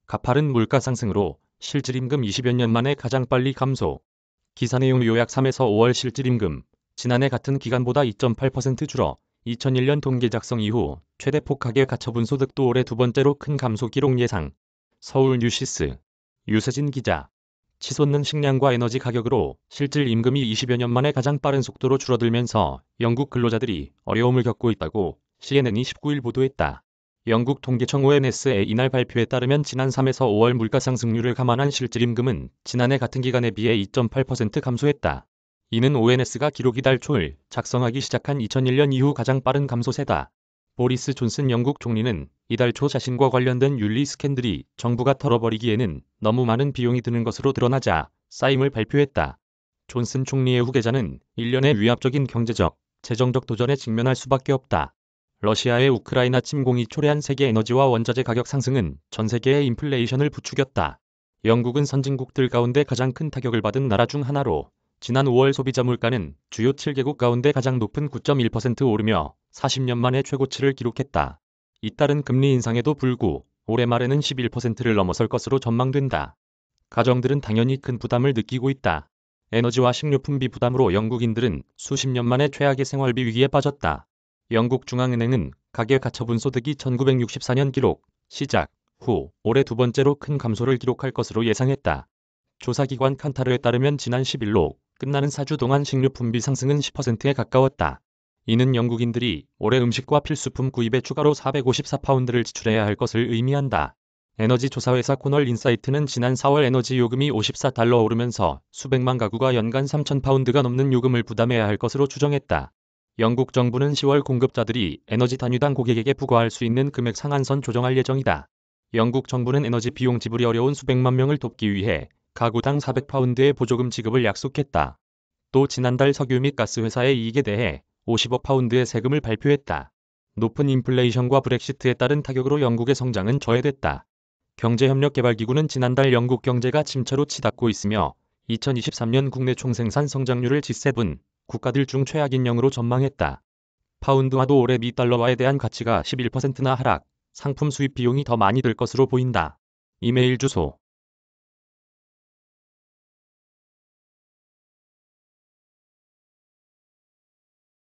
가파른 물가 상승으로 실질임금 20여 년 만에 가장 빨리 감소. 기사 내용 요약 3에서 5월 실질임금, 지난해 같은 기간보다 2.8% 줄어 2001년 통계 작성 이후 최대폭 가계 가처분 소득도 올해 두 번째로 큰 감소 기록 예상. 서울 뉴시스 유세진 기자. 치솟는 식량과 에너지 가격으로 실질 임금이 20여 년 만에 가장 빠른 속도로 줄어들면서 영국 근로자들이 어려움을 겪고 있다고 CNN이 19일 보도했다. 영국 통계청 ONS의 이날 발표에 따르면 지난 3에서 5월 물가 상승률을 감안한 실질임금은 지난해 같은 기간에 비해 2.8% 감소했다. 이는 ONS가 기록 이달 초를 작성하기 시작한 2001년 이후 가장 빠른 감소세다. 보리스 존슨 영국 총리는 이달 초 자신과 관련된 윤리 스캔들이 정부가 털어버리기에는 너무 많은 비용이 드는 것으로 드러나자 사임을 발표했다. 존슨 총리의 후계자는 일련의 위압적인 경제적, 재정적 도전에 직면할 수밖에 없다. 러시아의 우크라이나 침공이 초래한 세계 에너지와 원자재 가격 상승은 전 세계의 인플레이션을 부추겼다. 영국은 선진국들 가운데 가장 큰 타격을 받은 나라 중 하나로 지난 5월 소비자 물가는 주요 7개국 가운데 가장 높은 9.1% 오르며 40년 만에 최고치를 기록했다. 잇따른 금리 인상에도 불구 올해 말에는 11%를 넘어설 것으로 전망된다. 가정들은 당연히 큰 부담을 느끼고 있다. 에너지와 식료품비 부담으로 영국인들은 수십 년 만에 최악의 생활비 위기에 빠졌다. 영국 중앙은행은 가계 가처분 소득이 1964년 기록 시작 후 올해 두 번째로 큰 감소를 기록할 것으로 예상했다. 조사기관 칸타르에 따르면 지난 10일로 끝나는 4주 동안 식료품비 상승은 10%에 가까웠다. 이는 영국인들이 올해 음식과 필수품 구입에 추가로 454파운드를 지출해야 할 것을 의미한다. 에너지 조사회사 코널 인사이트는 지난 4월 에너지 요금이 54달러 오르면서 수백만 가구가 연간 3,000파운드가 넘는 요금을 부담해야 할 것으로 추정했다. 영국 정부는 10월 공급자들이 에너지 단위당 고객에게 부과할 수 있는 금액 상한선 조정할 예정이다. 영국 정부는 에너지 비용 지불이 어려운 수백만 명을 돕기 위해 가구당 400파운드의 보조금 지급을 약속했다. 또 지난달 석유 및 가스 회사의 이익에 대해 50억 파운드의 세금을 발표했다. 높은 인플레이션과 브렉시트에 따른 타격으로 영국의 성장은 저해됐다. 경제협력개발기구는 지난달 영국 경제가 침체로 치닫고 있으며 2023년 국내 총생산 성장률을 G7 국가들 중 최악인 0으로 전망했다. 파운드화도 올해 미 달러화에 대한 가치가 11%나 하락, 상품 수입 비용이 더 많이 들 것으로 보인다. 이메일 주소